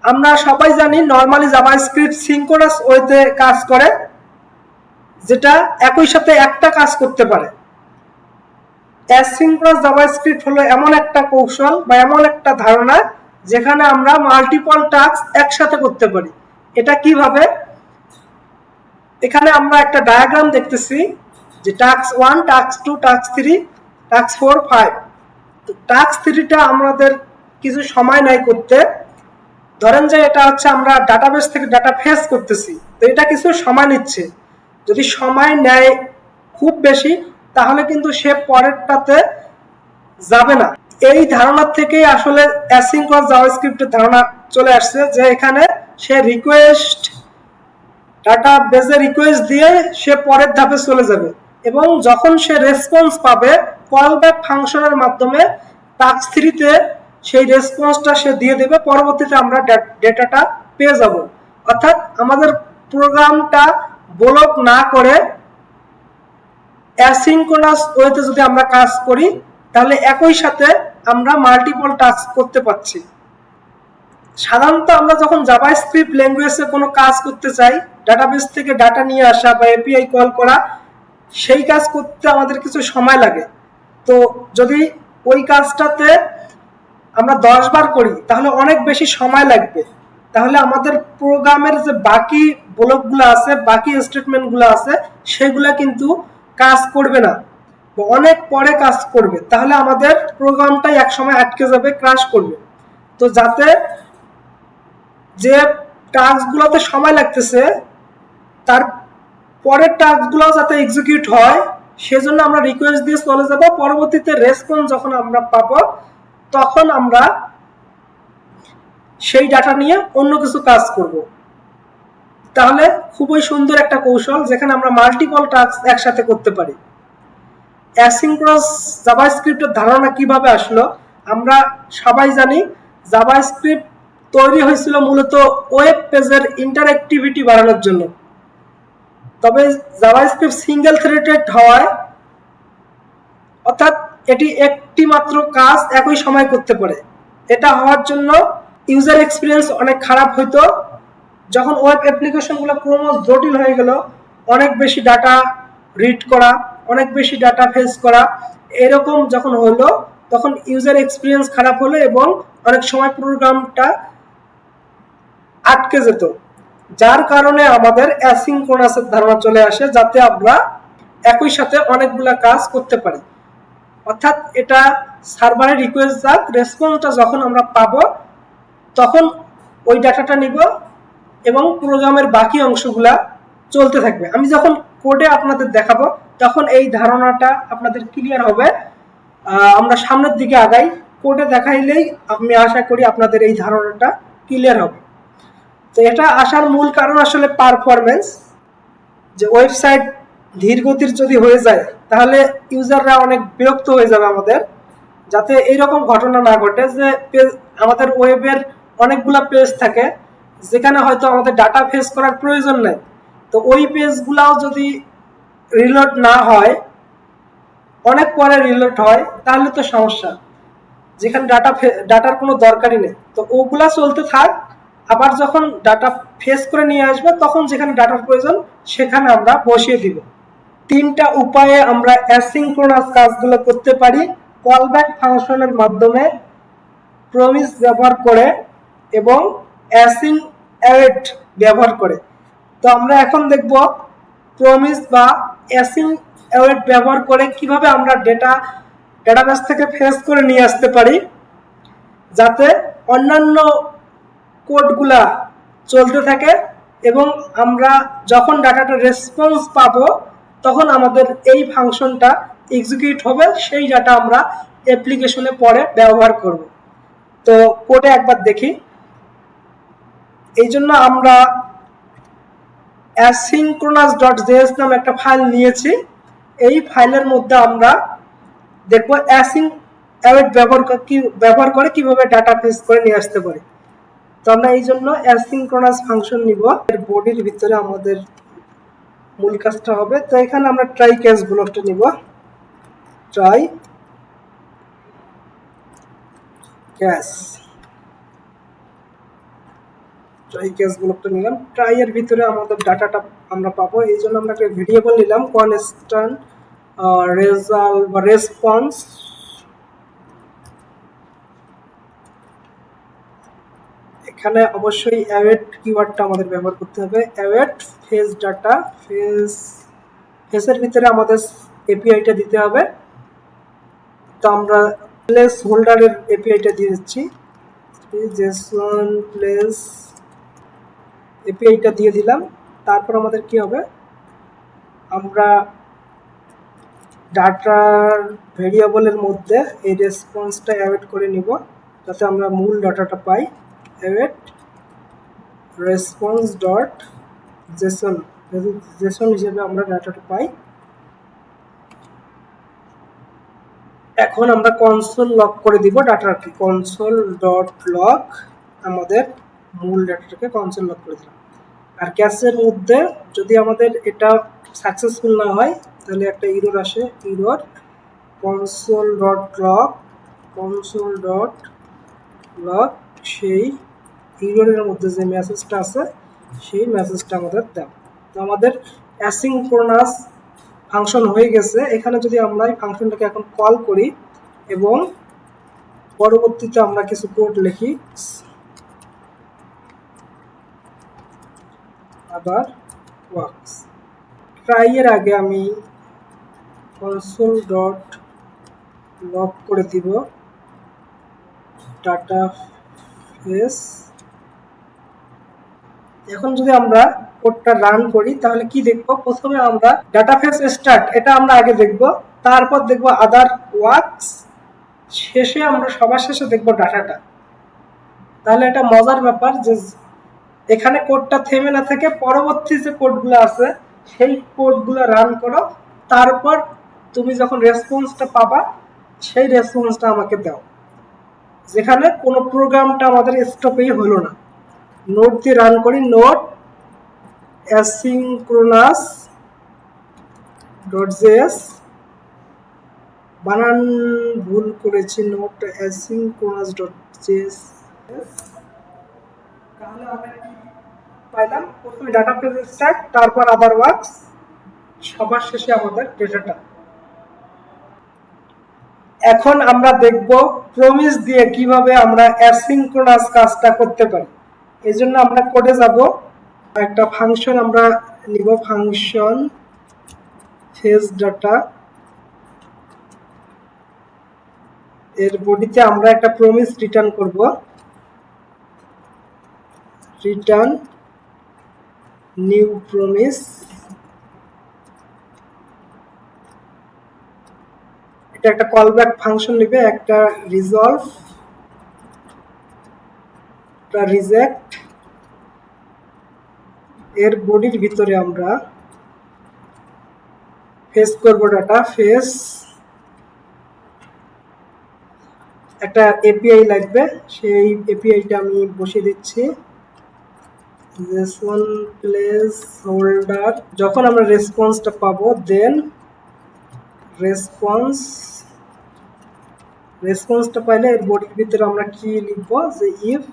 আমরা সবাই জানি নরমালি জাভাস্ক্রিপ্ট সিনক্রোনাস ওয়েতে কাজ করে, যেটা একই সাথে একটা কাজ করতে পারে। অ্যাসিনক্রোনাস জাভাস্ক্রিপ্ট হলো এমন একটা কৌশল বা এমন একটা ধারণা যেখানে আমরা মাল্টিপল টাস্ক একসাথে করতে পারি। এটা কিভাবে? এখানে আমরা একটা ডায়াগ্রাম দেখতেছি যে টাস্ক 1, টাস্ক 2, টাস্ক 3, টাস্ক 4, 5। তো টাস্ক 3টা আমাদের কিছু সময় নেয় করতে। ধরেন যে এটা হচ্ছে আমরা ডাটাবেস থেকে ডাটা ফেচ করতেছি, তো এটা কিছু সময় নিচ্ছে। যদি সময় নেয় খুব বেশি তাহলে কিন্তু সে পরেরটাতে যাবে না। এই ধারণা থেকেই আসলে অ্যাসিনক্রোনাস জাভাস্ক্রিপ্টের ধারণা চলে আসছে, যে এখানে সে রিকোয়েস্ট ডাটা বেজে রিকোয়েস্ট দিয়ে সে পরের ধাপে চলে যাবে, এবং যখন সে রেসপন্স পাবে কল ব্যাক ফাংশনের মাধ্যমে টাস্ক 3তে সেই রেসপন্সটা সে দিয়ে দেবে, পরবর্তীতে আমরা ডেটাটা পেয়ে যাব। অর্থাৎ আমাদের প্রোগ্রামটা ব্লক না করে অ্যাসিনক্রোনাস ওয়েতে যদি আমরা কাজ করি তাহলে একই সাথে আমরা মাল্টিপল টাস্ক করতে পারছি। সাধারণত আমরা যখন জাভাস্ক্রিপ্ট ল্যাঙ্গুয়েজে কোনো কাজ করতে চাই, ডাটাবেস থেকে ডাটা নিয়ে আসা বা এপিআই কল করা, সেই কাজ করতে আমাদের কিছু সময় লাগে। তো যদি ওই কাজটাতে আমরা 10 বার করি তাহলে অনেক বেশি সময় লাগবে। তাহলে আমাদের প্রোগ্রামের যে বাকি ব্লকগুলো আছে, বাকি স্টেটমেন্টগুলো আছে, সেগুলো কিন্তু কাজ করবে না, অনেক পরে কাজ করবে। তাহলে আমাদের প্রোগ্রামটাই একসময় আটকে যাবে, ক্র্যাশ করবে। তো যাতে যে টাস্কগুলোতে সময় লাগতেছে তার পরের টাস্কগুলো যাতে এক্সিকিউট হয়, সেজন্য আমরা রিকোয়েস্ট দিয়ে চলে যাব। পরবর্তীতে রেসপন্স যখন আমরা পাবো তখন আমরা সেই ডাটা নিয়ে অন্য কিছু কাজ করব। তাহলে খুবই সুন্দর একটা কৌশল যেখানে আমরা মাল্টিপল টাস্ক একসাথে করতে পারি। অ্যাসিনক্রোনাস জাভাস্ক্রিপ্টের ধারণা কিভাবে আসলো? আমরা সবাই জানি জাভাস্ক্রিপ্ট তৈরি হয়েছিল মূলত ওয়েব পেজের ইন্টারঅ্যাক্টিভিটি বাড়ানোর জন্য। তবে জাভাস্ক্রিপ্ট সিঙ্গেল থ্রেডেড হওয়ায়, অর্থাৎ এটি একটি মাত্র কাজ একই সময় করতে পারে, এটা হওয়ার জন্য ইউজার এক্সপিরিয়েন্স অনেক খারাপ হইতো। যখন ওয়েব অ্যাপ্লিকেশনগুলো ক্রমশ জটিল হয়ে গেল, অনেক বেশি ডাটা রিড করা, অনেক বেশি ডাটা ফেস করা, এরকম যখন হলো তখন ইউজার এক্সপিরিয়েন্স খারাপ হলো এবং অনেক সময় প্রোগ্রামটা আটকে যেত। যার কারণে আমাদের অ্যাসিনক্রোনাসের ধারণা চলে আসে, যাতে আমরা একই সাথে অনেকগুলা কাজ করতে পারি। অর্থাৎ এটা সার্ভারে রিকোয়েস্ট যাক, রেসপন্সটা যখন আমরা পাবো তখন ওই ডাটাটা নিব এবং প্রোগ্রামের বাকি অংশগুলা চলতে থাকবে। আমি যখন কোডে আপনাদের দেখাবো তখন এই ধারণাটা আপনাদের ক্লিয়ার হবে। আমরা সামনের দিকে আগাই, কোডে দেখাইলেই আমি আশা করি আপনাদের এই ধারণাটা ক্লিয়ার হবে। তো এটা আসার মূল কারণ আসলে পারফরমেন্স। যে ওয়েবসাইট ধীরগতির যদি হয়ে যায় তাহলে ইউজাররা অনেক বিরক্ত হয়ে যাবে আমাদের। যাতে এইরকম ঘটনা না ঘটে যে আমাদের ওয়েবের অনেকগুলা পেজ থাকে যেখানে হয়তো আমাদের ডাটা ফেস করার প্রয়োজন নেই, তো ওই পেজগুলাও যদি রিলোড না হয়, অনেক পরে রিলোড হয়, তাহলে তো সমস্যা। যেখানে ডাটার কোনো দরকারই নেই, তো ওগুলা চলতে থাক। আবার যখন ডাটা ফেস করে নিয়ে আসবে তখন যেখানে ডাটার প্রয়োজন সেখানে আমরা বসিয়ে দিব। 3টা উপায়ে আমরা অ্যাসিনক্রোনাস কাজগুলো করতে পারি: কলব্যাক ফাংশনের মাধ্যমে, প্রমিস ব্যবহার করে এবং অ্যাসিন অ্যাওয়েট ব্যবহার করে। তো আমরা এখন দেখব প্রমিস বা অ্যাসিন অ্যাওয়েট ব্যবহার করে কিভাবে আমরা ডাটাবেস থেকে ফেচ করে নিয়ে আসতে পারি, যাতে অন্যান্য কোডগুলা চলতে থাকে এবং আমরা যখন ডাটাটা রেসপন্স পাবো তখন আমাদের এই ফাংশনটা এক্সিকিউট হবে, সেই ডাটা আমরা অ্যাপ্লিকেশনে পরে ব্যবহার করব। তো কোডে একবার দেখি। এই জন্য আমরা asynchronous.js নামে একটা ফাইল নিয়েছি। এই ফাইলের মধ্যে আমরা দেখবো অ্যাসিন অ্যাওয়েট ব্যবহার করে কিভাবে ডাটা ফেচ করে নিয়ে আসতে পারি। তো আমরা এই জন্য অ্যাসিনক্রোনাস ফাংশন নিব। এর বডির ভিতরে আমাদের মূল কাজটা হবে। তো এখানে আমরা ট্রাই ক্যাচ ব্লকটা নিব, ট্রাই ক্যাচ। ট্রাই ক্যাচ ব্লকটা নিলাম। ট্রাই এর ভিতরে আমাদের ডাটাটা আমরা পাবো, এই জন্য আমরা একটা ভেরিয়েবল নিলাম কনস্ট্যান্ট রেজাল্ট বা রেসপন্স। এখানে অবশ্যই অ্যাওয়েট কিওয়ার্ডটা আমাদের ব্যবহার করতে হবে। অ্যাওয়েট ফেস ডাটা, ফেসের ভিতরে আমাদের এপিআইটা দিতে হবে। তো আমরা প্লেস হোল্ডারের এপিআইটা দিয়ে দিচ্ছি, জেসন প্লেস এপিআইটা দিয়ে দিলাম। তারপর আমাদের কি হবে, আমরা ডাটার ভেরিয়েবলের মধ্যে এই রেসপন্সটা অ্যাওয়েট করে নিব, যাতে আমরা মূল ডাটাটা পাই। Await response dot JSON, JSON হিসেবে আমরা ডাটাটা পাই। এখন আমরা কনসোল লক করে দিব ডাটাকে, কনসোল ডট লক, আমাদের মূল ডাটাটাকে কনসোল লক করে দিলাম। আর ক্যাশের মধ্যে যদি আমাদের এটা সাকসেসফুল না হয় তাহলে একটা ইরর আসে, error console dot lock, console dot lock, সেই ইররের মধ্যে যে মেসেজটা আছে সেই মেসেজটা আমাদের দাও। তো আমাদের অ্যাসিঙ্ক্রোনাস ফাংশন হয়ে গেছে। এখানে যদি আমরা এই ফাংশনটাকে এখন কল করি এবং পরবর্তীতে আমরা কিছু কোড লিখি, আবার ওয়ার্কস। ট্রাই এর আগে আমি কনসোল ডট লক করে দিব ডাটা ফেস। এখন যদি আমরা কোডটা রান করি তাহলে কি দেখব, প্রথমে আমরা ডাটা ফেস স্টার্ট এটা আমরা আগে দেখব, তারপর দেখব আদার ওয়ার্কস, শেষে আমরা সবার শেষে দেখব ডাটাটা। তাহলে এটা মজার ব্যাপার যে এখানে কোডটা থেমে না থেকে পরবর্তী যে কোডগুলো আছে সেই কোডগুলো রান করো, তারপর তুমি যখন রেসপন্সটা পাবা সেই রেসপন্সটা আমাকে দাও। যেখানে কোনো প্রোগ্রামটা আমাদের স্টপেই হলো না। নোট দিয়ে রান করি, নোট অ্যাসিঙ্ক্রোনাস ডট জেএস, বানান ভুল করেছি, নোট অ্যাসিঙ্ক্রোনাস ডট জেএস। তাহলে আমরা কি পাইলাম, প্রথমে ডাটা ফেজ স্টার্ট, তারপর আদার ওয়ার্কস, সবার শেষে আমাদের ডেটাটা। এখন আমরা দেখব প্রমিস দিয়ে কিভাবে আমরা অ্যাসিঙ্ক্রোনাস কাজটা করতে পারি। এই জন্য আমরা কোডে যাব, একটা ফাংশন আমরা নিব, ফাংশন ফেজ ডাটা, এর বডিতে আমরা একটা প্রমিস রিটার্ন করব, রিটার্ন নিউ প্রমিস। এটা একটা কলব্যাক ফাংশন নেবে, একটা রিজলভ, একটা রিজেক্ট। এর বডির ভিতরে আমরা ফেস করব ডাটা ফেস, একটা এপিআই লাগবে, সেই এপিআইটা আমি বসিয়ে দিচ্ছি, জেসন প্লেস হোল্ডার। যখন আমরা রেসপন্সটা পাবো দেন রেসপন্সটা পাইলে এর বডির ভিতরে আমরা কি লিখবো, যে ইফ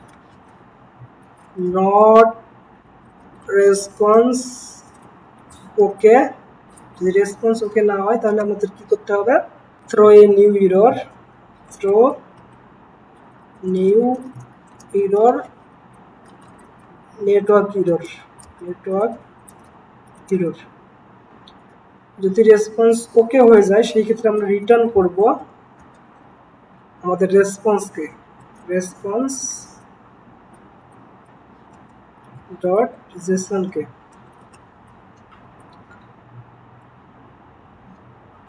নট রেসপন্স ওকে, যদি রেসপন্স ওকে না হয় তাহলে আমাদের কি করতে হবে, throw a new error, throw new error, network error, network error. যদি রেসপন্স ওকে হয়ে যায় সেই ক্ষেত্রে আমরা রিটার্ন করব আমাদের রেসপন্সকে, রেসপন্স ডট জেসনকে।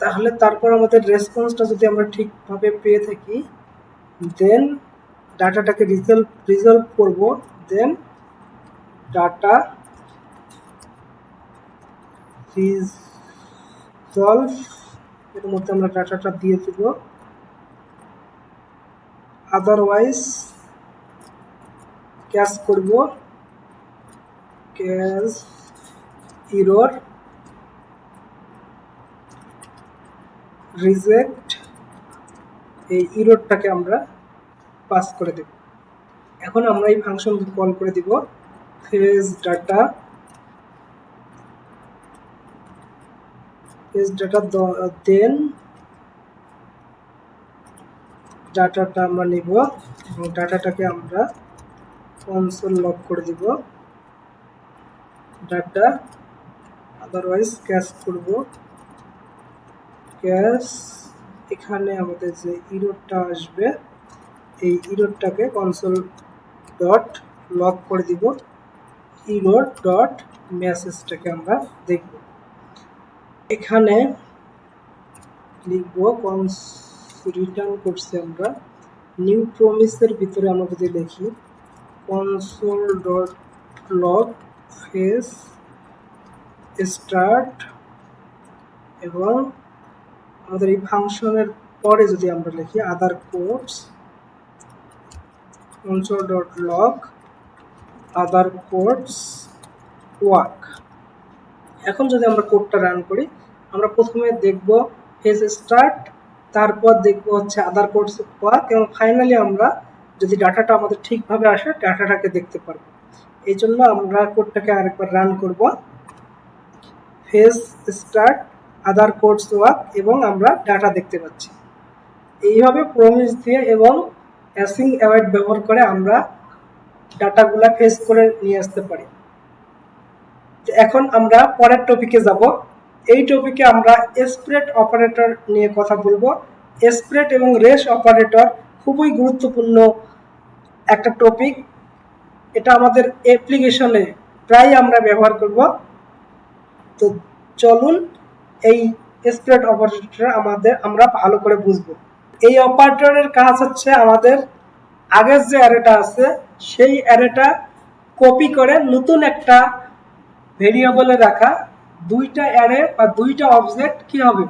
তাহলে তারপর আমাদের রেসপন্সটা যদি আমরা ঠিকভাবে পেয়ে থাকি দেন ডাটাটাকে রিজলভ করব, দেন ডাটা রিজলভ এর মধ্যে আমরা ডাটাটা দিয়ে দেব, আদারওয়াইজ ক্যাচ করব, ক্যাচ ইরর রিজেক্ট, এই ইররটাকে আমরা পাস করে দেব। এখন আমরা এই ফাংশন কল করে দিব, ফেজ ডাটা দেন ডাটাটা আমরা নিব এবং ডাটাটাকে আমরা কনসোল লক করে দিব ডাটা, আদারওয়াইজ ক্যাশ করব ক্যাশ। এখানে আমাদের যে ইরোরটা আসবে এই ইরোরটাকে কনসোল ডট লক করে দিব, ইরোর ডট মেসেজটাকে আমরা দেখব। এখানে লিখব রিটার্ন করছি আমরা নিউ প্রমিসের ভিতরে আমরা যদি লিখি console dot log face start এবং আমাদের এই ফাংশনের পরে যদি আমরা লিখি আদার কোডস কনসোল ডট লগ আদার কোডস ওয়ার্ক। এখন যদি আমরা কোডটা রান করি আমরা প্রথমে দেখব ফেজ স্টার্ট, তারপর দেখব হচ্ছে আদার কোডস ওয়ার্ক এবং ফাইনালি আমরা যদি ডাটাটা আমাদের ঠিকভাবে আসে ডাটাটাকে দেখতে পারবো। এই জন্য আমরা কোডটাকে আরেকবার রান করব ফেজ স্টার্ট আদার কোডস ওয়ার্ক এবং আমরা ডাটা দেখতে পাচ্ছি। এইভাবে প্রমিস দিয়ে এবং অ্যাসিং অ্যাওয়েড ব্যবহার করে আমরা ডাটাগুলা ফেজ করে নিয়ে আসতে পারি। এখন আমরা পরের টপিকে যাব। এই টপিকে আমরা স্প্রেড অপারেটর নিয়ে কথা বলবো। স্প্রেড এবং রেশ অপারেটর খুবই গুরুত্বপূর্ণ একটা টপিক, এটা আমাদের অ্যাপ্লিকেশনে প্রায় আমরা ব্যবহার করব। তো চলুন এই স্প্রেড অপারেটর আমরা ভালো করে বুঝবো। এই অপারেটরের কাজ হচ্ছে আমাদের আগের যে অ্যারেটা আছে সেই অ্যারেটা কপি করে নতুন একটা ভেরিয়েবলে রাখা। দুইটা অ্যারে বা দুইটা অবজেক্ট কি হবে,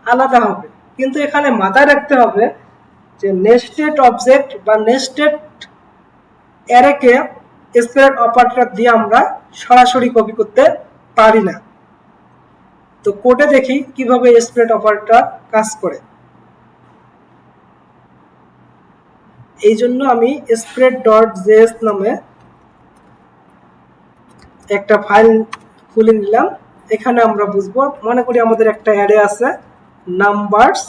আলাদা হবে, কিন্তু এখানে মাথায় রাখতে হবে যে নেস্টেড অবজেক্ট বা নেস্টেড অ্যারেকে স্প্রেড অপারেটর দিয়ে আমরা সরাসরি কপি করতে পারি না। তো কোডে দেখি কিভাবে স্প্রেড অপারেটর কাজ করে। এই জন্য আমি spread.js নামে একটা ফাইল খুলে নিলাম। এখানে আমরা বুঝবো, মনে করি আমাদের একটা অ্যারে আছে নাম্বারস,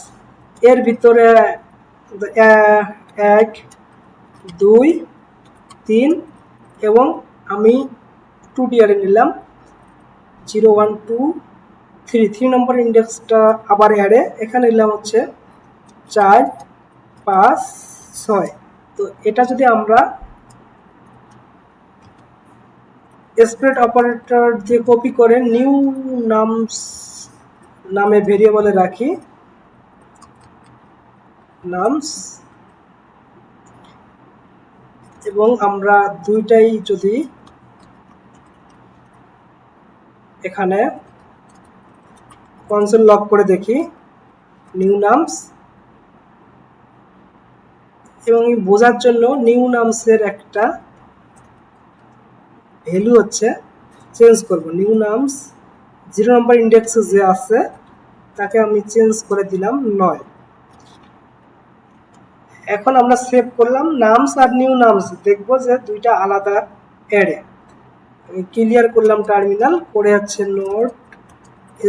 এর ভিতরে 1 2 3 এবং আমি 2D অ্যারে নিলাম 0 1 2 3 নম্বর ইন্ডেক্সটা আবার অ্যারে, এখানে নিলাম হচ্ছে 4 5 6। তো এটা যদি আমরা স্প্রেড অপারেটর দিয়ে কপি করে নিউ নামস নামে ভেরিয়েবলে রাখি নামস এবং আমরা দুইটাই যদি এখানে কনসোল লক করে দেখি নিউ নামস এবং বোঝার জন্য নিউ নামসের একটা ভ্যালু হচ্ছে চেঞ্জ করব। নিউ নামস 0 নম্বর ইন্ডেক্সে যে আছে তাকে আমি চেঞ্জ করে দিলাম 9। এখন আমরা সেভ করলাম নামস আর নিউ নামস, দেখবো যে দুইটা আলাদা অ্যারে। আমি ক্লিয়ার করলাম টার্মিনাল, করে হচ্ছে নোট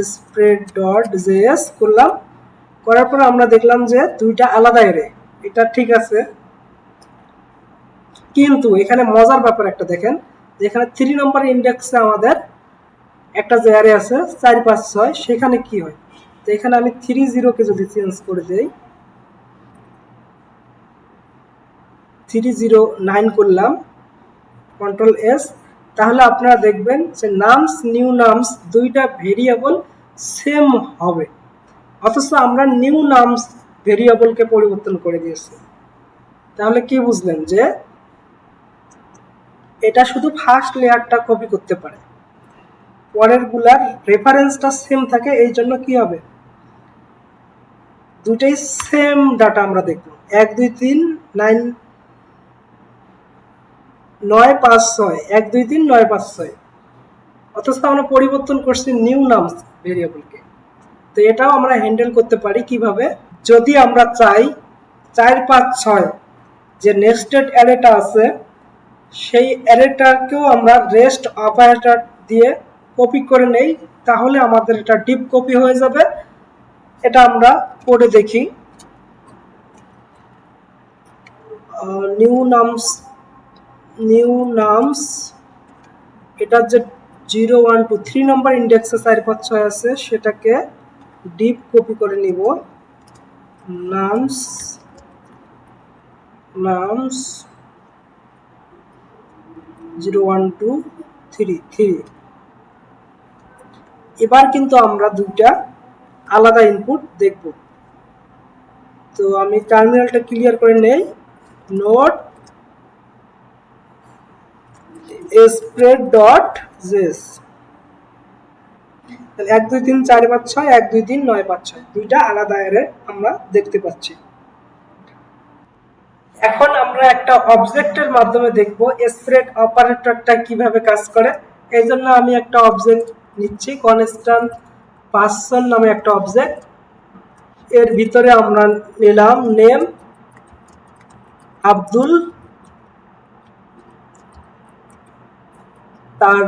spread.js করলাম, করার পর আমরা দেখলাম যে দুইটা আলাদা অ্যারে, এটা ঠিক আছে। কিন্তু এখানে মজার ব্যাপার একটা দেখেন, যেখানে 3 নম্বর ইন্ডেক্সে আমাদের একটা যে অ্যারে আছে 4 5 6, সেখানে কি হয়, তো এখানে আমি 30 কে যদি চেঞ্জ করে দেই 309 করলাম কন্ট্রোল এস, তাহলে আপনারা দেখবেন যে নামস নিউ নামস দুইটা ভেরিয়েবল সেম হবে, অথচ আমরা নিউ নামস ভেরিয়েবলকে পরিবর্তন করে দিয়েছি। তাহলে কি বুঝলেন যে এটা শুধু ফার্স্ট লেয়ারটা কপি করতে পারে, পরের গুলার রেফারেন্সটা সেম থাকে, এই জন্য কি হবে দুটাই সেম ডাটা আমরা দেখব। 1 2 3 9 9 5 6 1 2 3 9 5 6, অথচ আমরা পরিবর্তন করছি নিউ নামস ভেরিয়েবলকে। তো এটাও আমরা হ্যান্ডেল করতে পারি কিভাবে, যদি আমরা চাই 4 5 6 যে নেস্টেড অ্যারেটা আছে সেই অ্যারেটাকেও আমরা রেস্ট অপারেটর দিয়ে কপি করে নেই, তাহলে আমাদের এটা ডিপ কপি হয়ে যাবে। এটা আমরা কোডে দেখি। নিউ নামস এটা যে 0 1 2 3 নম্বর ইন্ডেক্সে 4 5 6 আছে, সেটাকে ডিপ কপি করে নিব। নামস 0 1 2 3 3। এবার কিন্তু আমরা দুইটা আলাদা ইনপুট দেখব। তো আমি টার্মিনালটা ক্লিয়ার করে নেই। নোট spread.js 1 2 3 4 5 6 1 2 3 9 5 6 দুইটা আলাদা অ্যারে আমরা দেখতে পাচ্ছি। এখন আমরা একটা অবজেক্টের মাধ্যমে দেখব স্প্রেড অপারেটরটা কিভাবে কাজ করে। এই জন্য আমি একটা অবজেক্ট নিচ্ছি, কনস্ট্যান্ট পারসন নামে একটা অবজেক্ট। এর ভিতরে আমরা নিলাম নেম আব্দুল, তার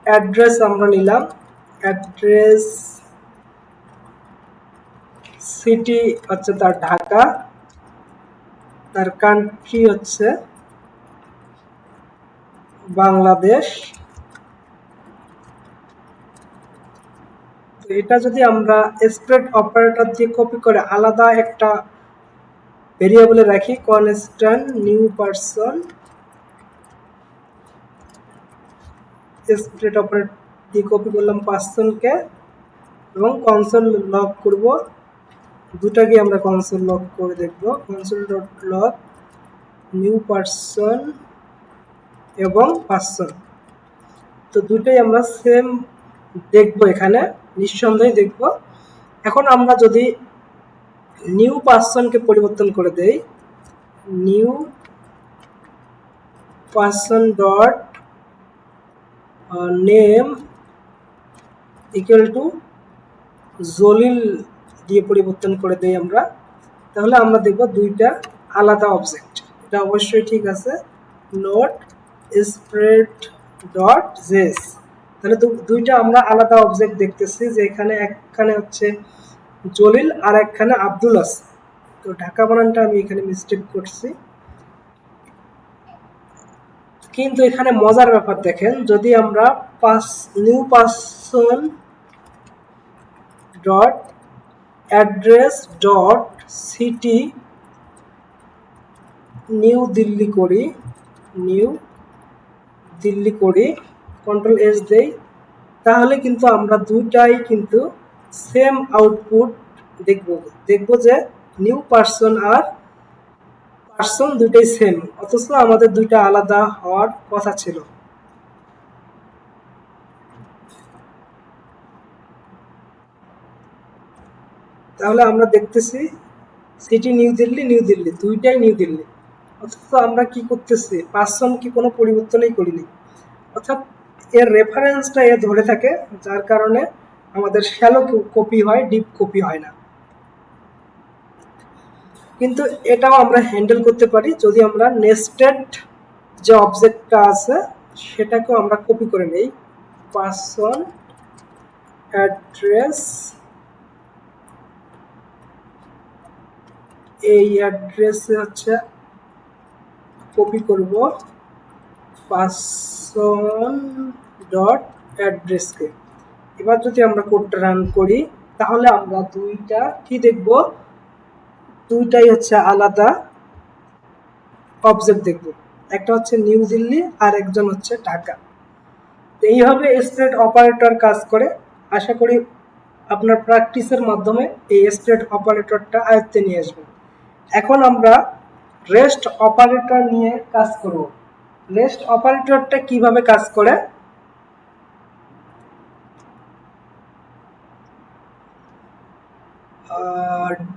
অ্যাড্রেস আমরা নিলাম, অ্যাড্রেস সিটি হচ্ছে তার ঢাকা, তার কান্ট্রি হচ্ছে বাংলাদেশ। তো এটা যদি আমরা স্প্রেড অপারেটর দিয়ে কপি করে আলাদা একটা ভেরিয়েবলে রাখি, constant new person, spread operator দিয়ে কপি করলাম পারসনকে এবং কনসোল লগ করব। দুটাকে আমরা কনসোল লগ করে দেখব। Console dot log new person এবং পারসন, তো দুটোই আমরা সেম দেখব, এখানে নিঃসন্দেহে দেখব। এখন আমরা যদি নিউ পারসনকে পরিবর্তন করে দেই, new person dot name equal to Jalil দিয়ে পরিবর্তন করে দেই আমরা, তাহলে আমরা দেখব দুইটা আলাদা অবজেক্ট। এটা অবশ্যই ঠিক আছে। নোট স্প্রেড ডট জেস, তাহলে দুইটা আমরা আলাদা অবজেক্ট দেখতেছি, যে একখানে হচ্ছে জলিল আর একখানে আব্দুল আছে। তো ঢাকা বানানটা আমি এখানে মিস্টেক করছি, কিন্তু এখানে মজার ব্যাপার দেখেন, যদি আমরা new person dot address dot city new Delhi করি, কন্ট্রোল এস দেই, তাহলে কিন্তু আমরা দুইটাই কিন্তু সেম আউটপুট দেখব যে নিউ পারসন আর পারসন দুইটাই সেম, অথচ আমাদের দুইটা আলাদা হওয়ার কথা ছিল। তাহলে আমরা দেখতেছি সিটি নিউ দিল্লি দুইটাই নিউ দিল্লি, অথচ আমরা কি করতেছি, পারসন কি কোনো পরিবর্তনই করিনি, অর্থাৎ এর রেফারেন্সটা এ ধরে থাকে, যার কারণে আমাদের শ্যালো কপি হয়, ডিপ কপি হয় না। কিন্তু এটাও আমরা হ্যান্ডেল করতে পারি যদি আমরা নেস্টেড যে অবজেক্টটা আছে সেটাকেও আমরা কপি করে নেই। পারসন অ্যাড্রেস, এই অ্যাড্রেসে হচ্ছে কপি করব পারসন ডট অ্যাড্রেসকে। এবার যদি আমরা কোডটা রান করি, তাহলে আমরা দুইটা কি দেখব, দুইটাই হচ্ছে আলাদা অবজেক্ট দেখব, একটা হচ্ছে নিউ দিল্লি আর একজন হচ্ছে ঢাকা। এইভাবে স্প্রেড অপারেটর কাজ করে। আশা করি আপনার প্র্যাকটিসের মাধ্যমে এই স্প্রেড অপারেটরটা আয়ত্তে নিয়ে আসবেন। এখন আমরা রেস্ট অপারেটর নিয়ে কাজ করব। রেস্ট অপারেটরটা কিভাবে কাজ করে,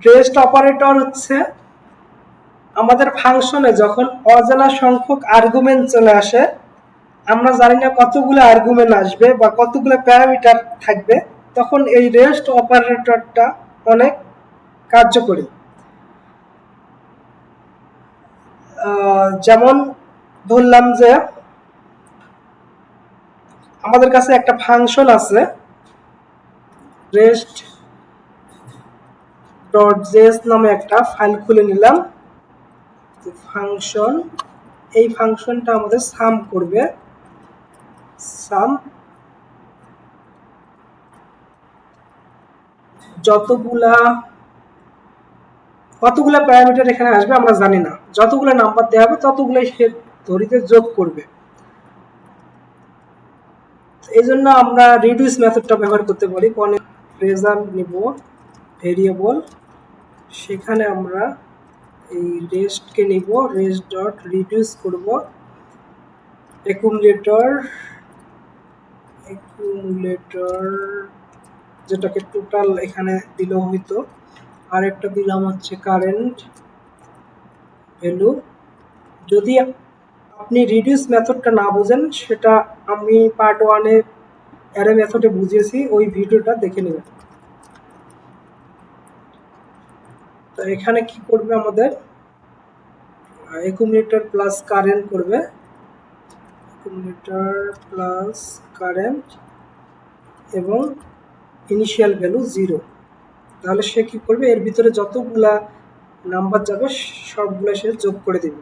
রেস্ট অপারেটর হচ্ছে আমাদের ফাংশনে যখন অজানা সংখ্যক আর্গুমেন্ট চলে আসে, আমরা জানি না কতগুলো আর্গুমেন্ট আসবে বা কতগুলো প্যারামিটার থাকবে, তখন এই রেস্ট অপারেটরটা অনেক কার্যকরী। যেমন ধরলাম যে আমাদের কাছে একটা ফাংশন আছে রেস্ট ডট জেএস নামে একটা ফাইল খুলে নিলাম। ফাংশন, এই ফাংশনটা আমাদের সাম করবে। সাম কতগুলা প্যারামিটার এখানে আসবে আমরা জানি না, যতগুলো নাম্বার দেওয়া হবে ততগুলোই সে ধরিতে যোগ করবে। এই জন্য আমরা রিডিউস মেথডটা ব্যবহার করতে পারি। রেজাল্ট নিব ভেরিয়েবল, সেখানে আমরা এই রেস্টকে নিব, রেস্ট ডট রিডিউস করব অ্যাকুমুলেটর যেটাকে টোটাল এখানে দিলেও হইতো, আর একটা দিলাম হচ্ছে কারেন্ট ভ্যালু। যদি আপনি রিডিউস মেথডটা না বুঝেন, সেটা আমি পার্ট 1-এ অ্যারে মেথডে বুঝিয়েছি, ওই ভিডিওটা দেখে নেবেন। তো এখানে কি করবে আমাদের অ্যাকুমুলেটর প্লাস কারেন্ট করবে, অ্যাকুমুলেটর প্লাস কারেন্ট এবং ইনিশিয়াল ভ্যালু 0। তাহলে সে কি করবে, এর ভিতরে যতগুলা নাম্বার যাবে সবগুলো সে যোগ করে দিবে।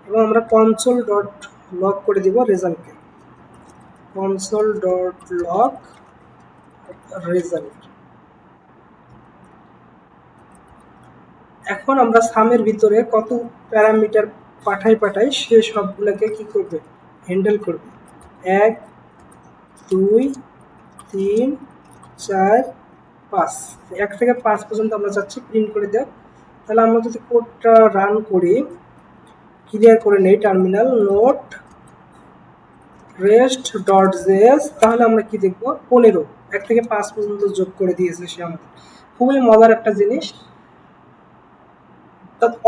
এবং আমরা কনসোল ডট লগ করে দিব রেজাল্টকে, কনসোল ডট লগ রেজাল্ট। এখন আমরা সামের ভিতরে কত প্যারামিটার পাঠাই সে সবগুলোকে কি করবে, হ্যান্ডেল করবে। 1 2 3 4 5, 1 থেকে 5 পর্যন্ত আমরা চাচ্ছি প্রিন্ট করে দেব। তাহলে আমরা যদি কোডটা রান করি, ক্লিয়ার করে নেই terminal, note rest dot JS, তাহলে আমরা কি দেখব 15, 1 থেকে 5 পর্যন্ত যোগ করে দিয়েছে সে আমাদের। খুবই মজার একটা জিনিস।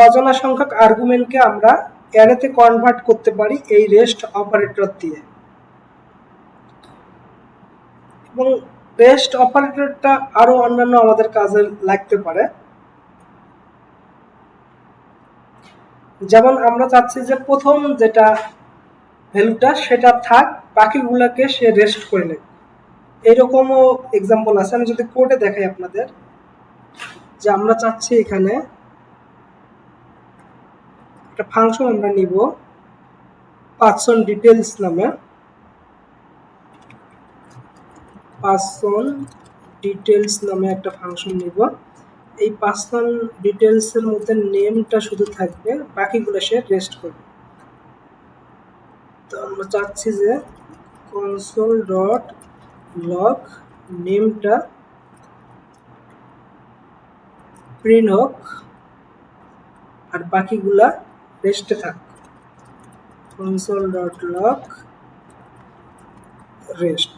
অজানা সংখ্যক আর্গুমেন্টকে আমরা অ্যারেতে কনভার্ট করতে পারি এই রেস্ট অপারেটর দিয়ে। এবং রেস্ট অপারেটরটা আরো অন্যান্য আমাদের কাজে লাগতে পারে। যেমন আমরা চাচ্ছি যে প্রথম যেটা ভ্যালুটা সেটা থাক, বাকিগুলোকে সে রেস্ট করে নেবে। এরকমও এক্সাম্পল আছে। আমি যদি কোডে দেখাই আপনাদের, যে আমরা চাচ্ছি এখানে একটা ফাংশন আমরা নিব পার্সন ডিটেলস নামে, পার্সন ডিটেলস নামে একটা ফাংশন নিব। এই পার্সন ডিটেলস এর মধ্যে নেমটা শুধু থাকবে, বাকিগুলো সে রেস্ট করবে। তো আমরা চাচ্ছি যে কনসোল ডট লগ নেমটা প্রিন্ট হোক আর বাকিগুলা রেস্টে থাক। Console dot log rest.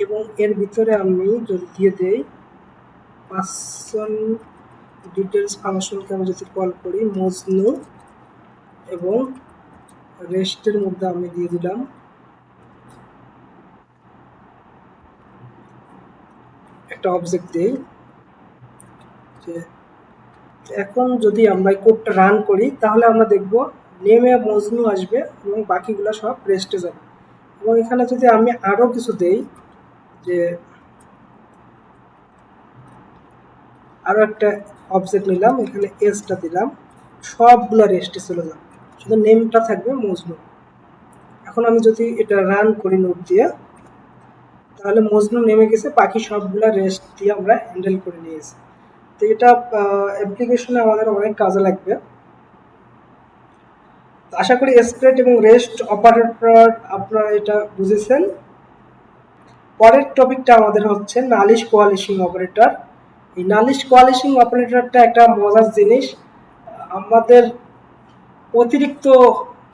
এবং এর ভিতরে আমি যদি দিয়ে দেই পার্সন ডিটেলস ফাংশনকে আমি যদি কল করি মজনু, এবং রেস্টের মধ্যে আমি দিয়ে দিলাম একটা অবজেক্ট দেই। যে এখন যদি আমরা এই কোডটা রান করি, তাহলে আমরা দেখব নেমে মজনু আসবে এবং বাকিগুলো সব রেস্টে যাবে। এবং এখানে যদি আমি আরো কিছু দেই, যে আরো একটা অবজেক্ট নিলাম, এখানে এসটা দিলাম, সবগুলো রেস্টে চলে যাবে, শুধু নেমটা থাকবে মজনু। এখন আমি যদি এটা রান করি নোট দিয়ে, তাহলে মজনু নেমে গেছে, বাকি সবগুলো রেস্ট দিয়ে আমরা হ্যান্ডেল করে নিয়েছি। তো এটা অ্যাপ্লিকেশনে আমাদের অনেক কাজে লাগবে। আশা করি স্প্রেড এবং রেস্ট অপারেটর আপনারা এটা বুঝেছেন। পরের টপিকটা আমাদের হচ্ছে নালিশ কোয়ালিশিং অপারেটর। এই নালিশ কোয়ালিশিং অপারেটরটা একটা মজার জিনিস। আমাদের অতিরিক্ত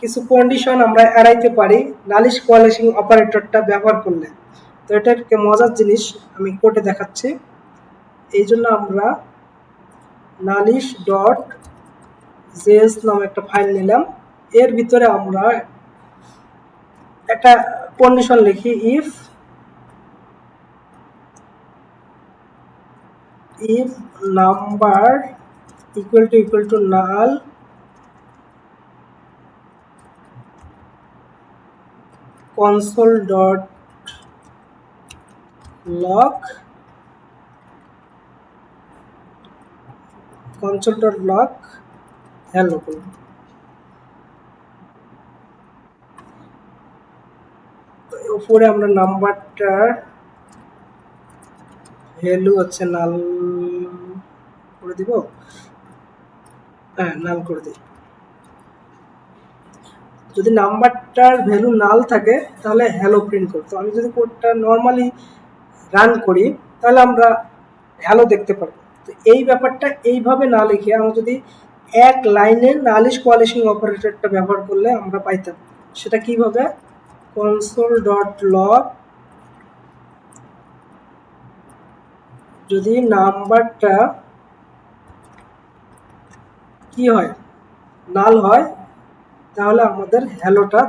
কিছু কন্ডিশন আমরা এড়াইতে পারি নালিশ কোয়ালিশিং অপারেটরটা ব্যবহার করলে। তো এটা একটা মজার জিনিস, আমি কোডে দেখাচ্ছি। এই জন্য আমরা নালিশ ডট জেএস নামে একটা ফাইল নিলাম। এর ভিতরে আমরা একটা কন্ডিশন লিখি, if number equal to null console.log hello করব। উপরে আমরা নাম্বারটার ভ্যালু হচ্ছে নাল করে দিব, হ্যাঁ নাল করে দিই। যদি নাম্বারটার ভ্যালু নাল থাকে তাহলে হ্যালো প্রিন্ট করতো। আমি যদি কোডটা নর্মালি রান করি তাহলে আমরা হ্যালো দেখতে পারবো। তো এই ব্যাপারটা এইভাবে না লিখে আমরা যদি এক লাইনে নালিশ কোয়ালিশন অপারেটরটা ব্যবহার করলে আমরা পাইতাম। সেটা কিভাবে? console.log যদি নাম্বারটা কি হয়, নাল হয়, তাহলে আমাদের হ্যালোটা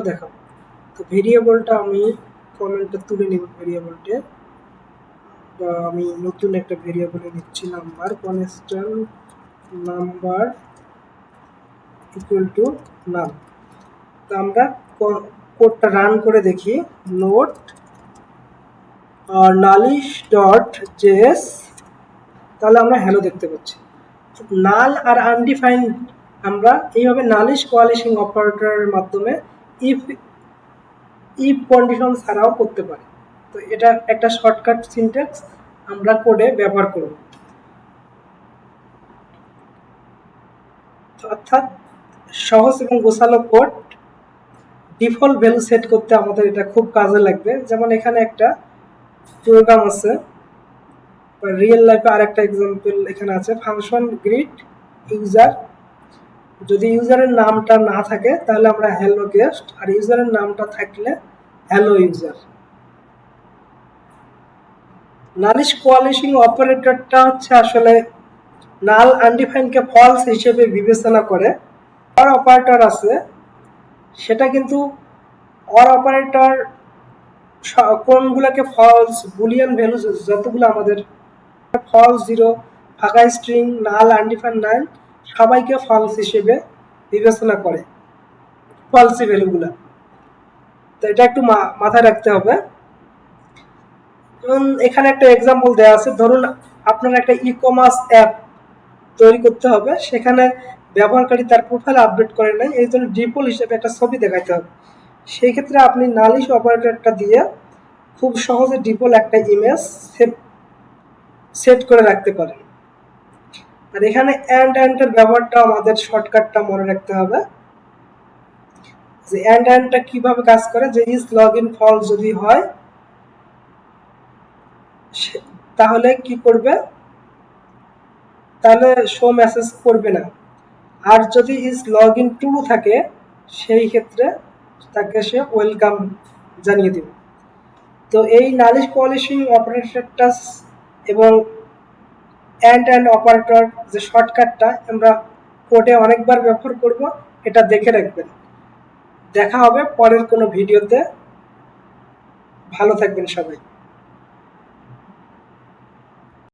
দেখাবো। তো ভেরিয়েবলটা আমি কমেন্টে তুলে নিব। ভেরিয়েবলটা আমি নতুন একটা ভেরিয়েবলে নিচ্ছি number, constant number equal to নাল। তো আমরা কোডটা রান করে দেখি। নোট নালিশ ডট জেএস, তাহলে আমরা হ্যালো দেখতে পাচ্ছি। নাল আর আনডিফাইন্ড আমরা এইভাবে নালিশ কোয়ালিশন অপারেটরের মাধ্যমে ইফ কন্ডিশন ছাড়াও করতে পারি। তো এটা একটা শর্টকাট সিনট্যাক্স আমরা কোডে ব্যবহার করব। অর্থাৎ সহজ এবং গোছালো কোড, ডিফল্ট ভ্যালু সেট করতে আমাদের এটা খুব কাজে লাগবে। যেমন এখানে একটা প্রোগ্রাম আছে, রিয়েল লাইফে আর একটা এক্সাম্পল এখানে আছে, ফাংশন গ্রিট ইউজার। যদি ইউজারের নামটা না থাকে তাহলে আমরা হ্যালো গেস্ট, আর ইউজারের নামটা থাকলে হ্যালো ইউজার। নালিশ কোয়ালিশন অপারেটরটা হচ্ছে আসলে নাল আনডিফাইন্ডকে ফলস হিসেবে বিবেচনা করে। অর অপারেটর আছে, সেটা কিন্তু অর অপারেটর কোনগুলোকে ফলস, বুলিয়ান ভ্যালু যতগুলো আমাদের ফলস, জিরো, ফাঁকা স্ট্রিং, নাল, আনডিফাইন্ড, নাল সবাইকে ফলস হিসেবে বিবেচনা করে, ফলসি ভ্যালুগুলো। তো এটা একটু মাথায় রাখতে হবে। এখানে একটা এক্সাম্পল দেওয়া আছে, ধরুন আপনার একটা ই কমার্স অ্যাপ তৈরি করতে হবে, সেখানে ব্যবহারকারী তার প্রোফাইল আপডেট করে নাই, এই জন্য ডিফল্ট হিসেবে একটা ছবি দেখাইতে হবে। সেই ক্ষেত্রে আপনি নালিশ অপারেটরটা দিয়ে খুব সহজে ডিফল্ট একটা ইমেজ সেট করে রাখতে পারেন। আর এখানে অ্যান্ডের ব্যবহারটা আমাদের শর্টকাটটা মনে রাখতে হবে, যে অ্যান্ডটা কিভাবে কাজ করে। যে ইজ লগ ইন ফলস যদি হয় তাহলে কি করবে, তাহলে শো মেসেজ করবে না। আর যদি ইজ লগ ইন ট্রু থাকে সেই ক্ষেত্রে তাকে সে ওয়েলকাম জানিয়ে দেবে। তো এই নালিশ কোয়ালিশন অপারেটরটা এবং অ্যান্ড অপারেটর যে শর্টকাটটা আমরা কোডে অনেকবার ব্যবহার করব, এটা দেখে রাখবেন। দেখা হবে পরের কোনো ভিডিওতে। ভালো থাকবেন সবাই।